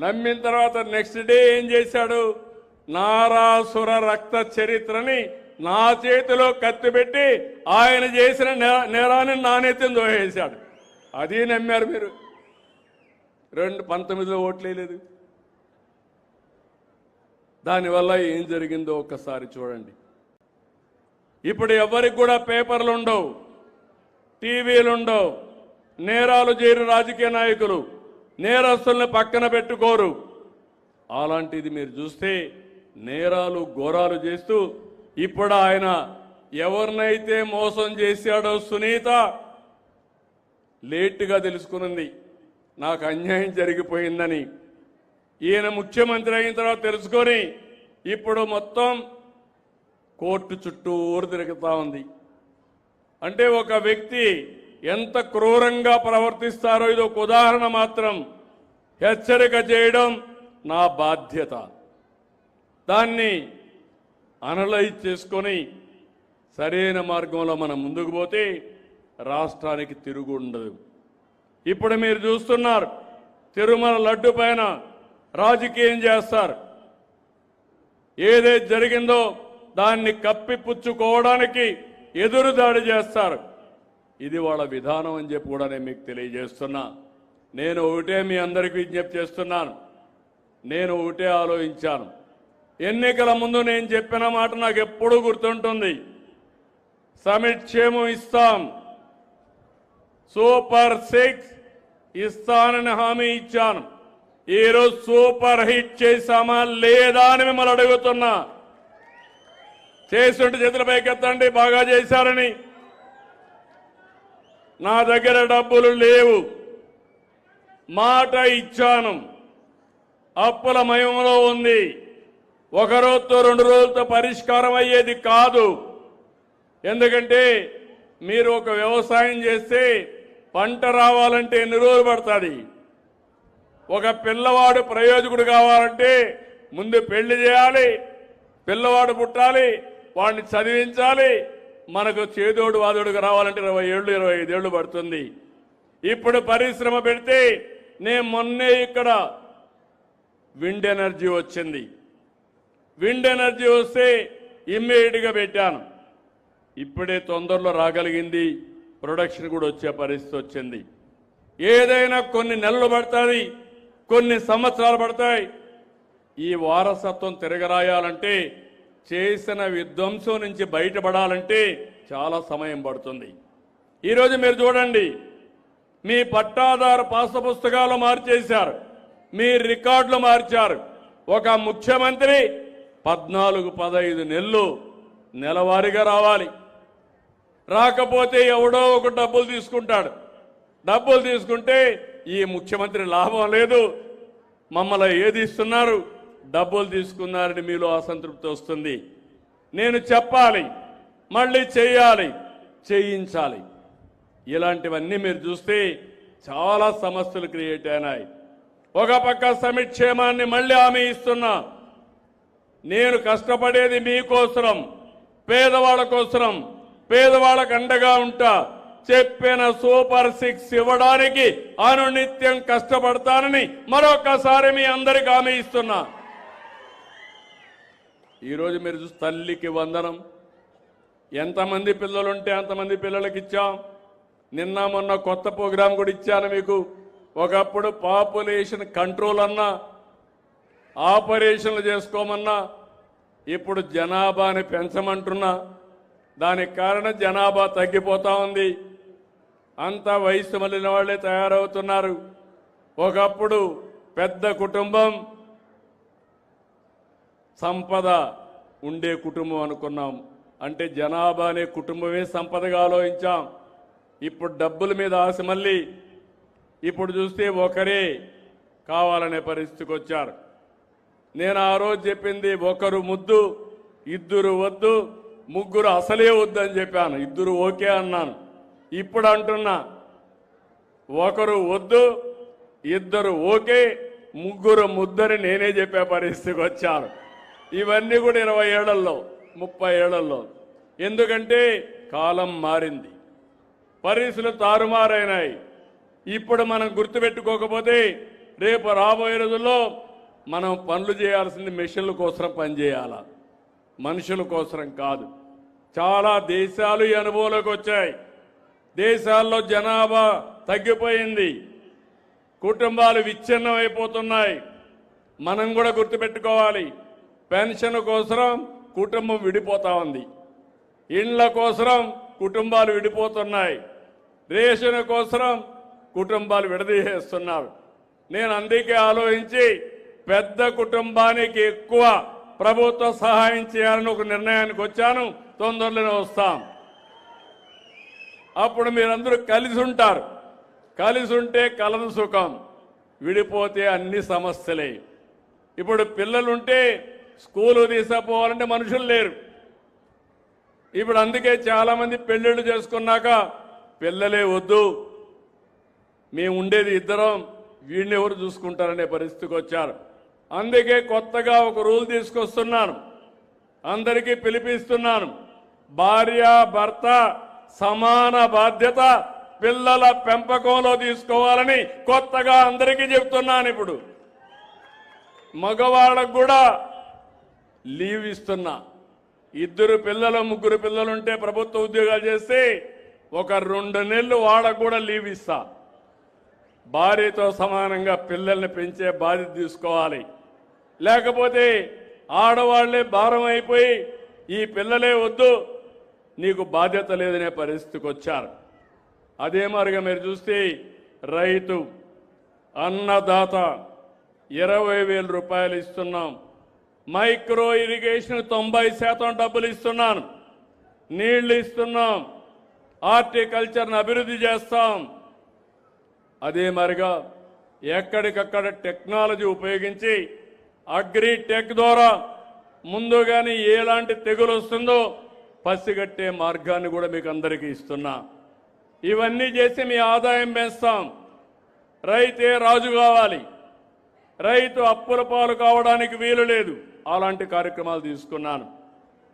నమ్మిన తర్వాత next day ఏం చేశాడు? నారాసుర రక్త చరిత్రని నా చేతిలో కత్తిపెట్టి ఆయన చేసిన నేరాన్ని నా నెత్తిన దోహేశాడు. అది నమ్మారు మీరు. 19 ఓట్లు వేయలేదు. దానివల్ల ఏం జరిగిందో ఒక్కసారి చూడండి. ఇప్పుడు ఎవరికి కూడా పేపర్లు ఉండవు, టీవీలు ఉండవు. నేరాలు చేయరు రాజకీయ నాయకులు, నేరస్తుల్ని పక్కన పెట్టుకోరు. అలాంటిది మీరు చూస్తే నేరాలు ఘోరాలు చేస్తూ ఇప్పుడు ఆయన ఎవరినైతే మోసం చేశాడో సునీత లేటుగా తెలుసుకున్నది నాకు అన్యాయం జరిగిపోయిందని. ఈయన ముఖ్యమంత్రి అయిన తర్వాత తెలుసుకొని ఇప్పుడు మొత్తం కోర్టు చుట్టూరు తిరుగుతా ఉంది. అంటే ఒక వ్యక్తి ఎంత క్రూరంగా ప్రవర్తిస్తారో ఇది ఒక ఉదాహరణ మాత్రం. హెచ్చరిక చేయడం నా బాధ్యత. దాన్ని అనలైజ్ చేసుకొని సరైన మార్గంలో మనం ముందుకు పోతే రాష్ట్రానికి తిరుగు ఉండదు. ఇప్పుడు మీరు చూస్తున్నారు, తిరుమల లడ్డు పైన రాజకీయం చేస్తారు. ఏదైతే జరిగిందో దాన్ని కప్పిపుచ్చుకోవడానికి ఎదురుదాడి చేస్తారు. ఇది వాళ్ళ విధానం అని చెప్పి కూడా నేను మీకు తెలియజేస్తున్నా. నేను ఒకటే మీ అందరికీ విజ్ఞప్తి చేస్తున్నాను. నేను ఒకటే ఆలోచించాను. ఎన్నికల ముందు నేను చెప్పిన మాట నాకు ఎప్పుడూ గుర్తుంటుంది. సమిక్షేమం ఇస్తాం, సూపర్ 6 ఇస్తానని హామీ ఇచ్చాను. ఈరోజు సూపర్ హిట్ చేశామా లేదా అని మిమ్మల్ని అడుగుతున్నా. చేస్తుంటే చేతుల పైకెత్తండి బాగా చేశారని. నా దగ్గర డబ్బులు లేవు, మాట ఇచ్చాను. అప్పుల మయంలో ఉంది. ఒక రోజుతో 2 రోజులతో పరిష్కారం అయ్యేది కాదు. ఎందుకంటే మీరు ఒక వ్యవసాయం చేస్తే పంట రావాలంటే ఎన్ని రోజులు పడుతుంది? ఒక పిల్లవాడు ప్రయోజకుడు కావాలంటే ముందు పెళ్లి చేయాలి, పిల్లవాడు పుట్టాలి, వాడిని చదివించాలి. మనకు చేదోడు వాదోడుగా రావాలంటే 20 ఏళ్ళు 25 ఏళ్ళు పడుతుంది. ఇప్పుడు పరిశ్రమ పెడితే నేను మొన్నే ఇక్కడ విండ్ ఎనర్జీ వచ్చింది. విండ్ ఎనర్జీ వస్తే ఇమ్మీడియట్గా పెట్టాను. ఇప్పుడే తొందరలో రాగలిగింది, ప్రొడక్షన్ కూడా వచ్చే పరిస్థితి వచ్చింది. ఏదైనా కొన్ని నెలలు పడుతుంది, కొన్ని సంవత్సరాలు పడతాయి. ఈ వారసత్వం తిరగరాయాలంటే, చేసిన విధ్వంసం నుంచి బయటపడాలంటే చాలా సమయం పడుతుంది. ఈరోజు మీరు చూడండి, మీ పట్టాదారు పాస్ పుస్తకాలు మార్చేశారు, మీ రికార్డులు మార్చారు. ఒక ముఖ్యమంత్రి 14-15 నెలలు నెలవారీగా రావాలి. రాకపోతే ఎవడో ఒక డబ్బులు తీసుకుంటాడు. డబ్బులు తీసుకుంటే ఈ ముఖ్యమంత్రి లాభం లేదు, మమ్మల్ని ఏది ఇస్తున్నారు, డబ్బులు తీసుకున్నారని మీలో అసంతృప్తి వస్తుంది. నేను చెప్పాలి, మళ్ళీ చేయాలి, చేయించాలి. ఇలాంటివన్నీ మీరు చూస్తే చాలా సమస్యలు క్రియేట్ అయినాయి. ఒక పక్క సమిక్షేమాన్ని మళ్ళీ హామీ ఇస్తున్నా. నేను కష్టపడేది మీకోసరం, పేదవాళ్ళ కోసరం, పేదవాళ్ళకు అండగా ఉంటా. చెప్పిన సూపర్ 6 ఇవ్వడానికి అనునిత్యం కష్టపడతానని మరొకసారి మీ అందరికి హామీ ఇస్తున్నా. ఈరోజు మీరు చూసి తల్లికి వందనం, ఎంతమంది పిల్లలుంటే అంతమంది పిల్లలకి ఇచ్చాం. నిన్న మొన్న కొత్త ప్రోగ్రాం కూడా ఇచ్చాను మీకు. ఒకప్పుడు పాపులేషన్ కంట్రోల్ అన్నా, ఆపరేషన్లు చేసుకోమన్నా, ఇప్పుడు జనాభాని పెంచమంటున్నా. దానికి కారణం జనాభా తగ్గిపోతా ఉంది. అంత వయసు మళ్ళిన వాళ్ళే తయారవుతున్నారు. ఒకప్పుడు పెద్ద కుటుంబం, సంపద ఉండే కుటుంబం అనుకున్నాం. అంటే జనాభా అనే కుటుంబమే సంపదగా ఆలోచించాం. ఇప్పుడు డబ్బుల మీద ఆశ మళ్ళీ ఇప్పుడు చూస్తే ఒకరే కావాలనే పరిస్థితికి వచ్చారు. నేను ఆ రోజు చెప్పింది ఒకరు ముద్దు, ఇద్దరు వద్దు, ముగ్గురు అసలే వద్దని చెప్పాను. ఇద్దరు ఓకే అన్నాను. ఇప్పుడు అంటున్నా, ఒకరు వద్దు, ఇద్దరు ఓకే, ముగ్గురు ముద్దని నేనే చెప్పే పరిస్థితికి వచ్చాను. ఇవన్నీ కూడా 20 ఏళ్లలో 30 ఏళ్లలో. ఎందుకంటే కాలం మారింది, పరిస్థితులు తారుమారైనాయి. ఇప్పుడు మనం గుర్తుపెట్టుకోకపోతే రేపు రాబోయే రోజుల్లో మనం పనులు చేయాల్సింది మిషన్ల కోసం పనిచేయాల, మనుషుల కోసం కాదు. చాలా దేశాలు ఈ అనుభవంలోకి వచ్చాయి. దేశాల్లో జనాభా తగ్గిపోయింది, కుటుంబాలు విచ్ఛిన్నం అయిపోతున్నాయి. మనం కూడా గుర్తుపెట్టుకోవాలి, పెన్షన్ కోసం కుటుంబం విడిపోతా ఉంది, ఇండ్ల కోసం కుటుంబాలు విడిపోతున్నాయి, రేషన్ కోసం కుటుంబాలు విడదీసేస్తున్నారు. నేను అందుకే ఆలోచించి పెద్ద కుటుంబానికి ఎక్కువ ప్రభుత్వ సహాయం చేయాలని ఒక నిర్ణయానికి వచ్చాను. తొందరలోనే వస్తాం. అప్పుడు మీరందరూ కలిసి ఉంటారు. కలిసి ఉంటే కలదు సుఖం, విడిపోతే అన్ని సమస్యలే. ఇప్పుడు పిల్లలుంటే స్కూలు తీసుకుపోవాలంటే మనుషులు లేరు. ఇప్పుడు అందుకే చాలామంది పెళ్ళిళ్ళు చేసుకున్నాక పిల్లలే వద్దు, మేము ఉండేది ఇద్దరం, వీడిని ఎవరు చూసుకుంటారనే పరిస్థితికి వచ్చారు. అందుకే కొత్తగా ఒక రూల్ తీసుకొస్తున్నాను, అందరికీ పిలిపిస్తున్నాను. భార్య భర్త సమాన బాధ్యత పిల్లల పెంపకంలో తీసుకోవాలని కొత్తగా అందరికీ చెప్తున్నాను. ఇప్పుడు మగవాళ్ళకు కూడా లీవ్ ఇస్తున్నా. 2 పిల్లలు 3 పిల్లలుంటే ప్రభుత్వ ఉద్యోగాలు చేస్తే ఒక 2 నెలలు వాళ్ళకు కూడా లీవ్ ఇస్తా. భార్యతో సమానంగా పిల్లల్ని పెంచే బాధ్యత తీసుకోవాలి. లేకపోతే ఆడవాళ్లే భారం అయిపోయి ఈ పిల్లలే వద్దు, నీకు బాధ్యత లేదనే పరిస్థితికి వచ్చారు. అదే మరిగా మీరు చూస్తే రైతు అన్నదాత 20,000 రూపాయలు ఇస్తున్నాం. మైక్రో ఇరిగేషన్ 90% డబ్బులు ఇస్తున్నాను, నీళ్లు ఇస్తున్నాం, హార్టికల్చర్ను అభివృద్ధి చేస్తాం. అదే మరిగా ఎక్కడికక్కడ టెక్నాలజీ ఉపయోగించి అగ్రిటెక్ ద్వారా ముందుగానే ఎలాంటి తెగులు వస్తుందో పసిగట్టే మార్గాన్ని కూడా మీకు అందరికీ ఇస్తున్నా. ఇవన్నీ చేసి మీ ఆదాయం పెంచుతాం. రైతే రాజు కావాలి, రైతు అప్పుల పాలు కావడానికి వీలు లేదు. అలాంటి కార్యక్రమాలు తీసుకున్నాను.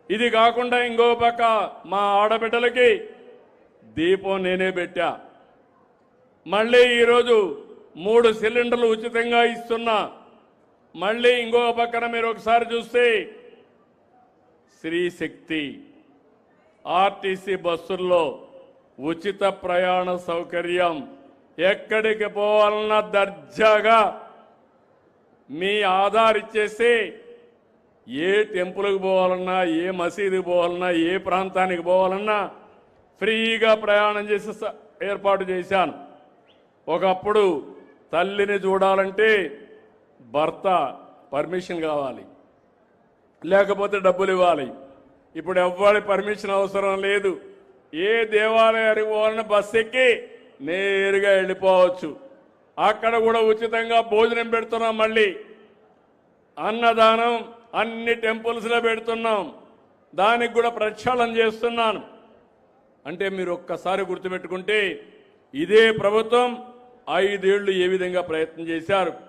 ఇది కాకుండా ఇంకో పక్క మా ఆడబిడ్డలకి దీపం నేనే పెట్టా. మళ్ళీ ఈరోజు 3 సిలిండర్లు ఉచితంగా ఇస్తున్నా. మళ్ళీ ఇంకో పక్కన మీరు ఒకసారి చూస్తే శ్రీ శక్తి ఆర్టీసీ బస్సుల్లో ఉచిత ప్రయాణ సౌకర్యం. ఎక్కడికి పోవాలన్నా దర్జాగా మీ ఆధార్ ఇచ్చేసి ఏ టెంపుల్కి పోవాలన్నా, ఏ మసీదుకి పోవాలన్నా, ఏ ప్రాంతానికి పోవాలన్నా ఫ్రీగా ప్రయాణం చేసే ఏర్పాటు చేశాను. ఒకప్పుడు తల్లిని చూడాలంటే భర్త పర్మిషన్ కావాలి, లేకపోతే డబ్బులు ఇవ్వాలి. ఇప్పుడు ఎవ్వరి పర్మిషన్ అవసరం లేదు. ఏ దేవాలయానికి పోవాలన్నా బస్సు ఎక్కి నేరుగా వెళ్ళిపోవచ్చు. అక్కడ కూడా ఉచితంగా భోజనం పెడుతున్నాం. మళ్ళీ అన్నదానం అన్ని టెంపుల్స్లో పెడుతున్నాం. దానికి కూడా ప్రక్షాళన చేస్తున్నాను. అంటే మీరు ఒక్కసారి గుర్తుపెట్టుకుంటే ఇదే ప్రభుత్వం 5 ఏళ్లు ఏ విధంగా ప్రయత్నం చేశారు.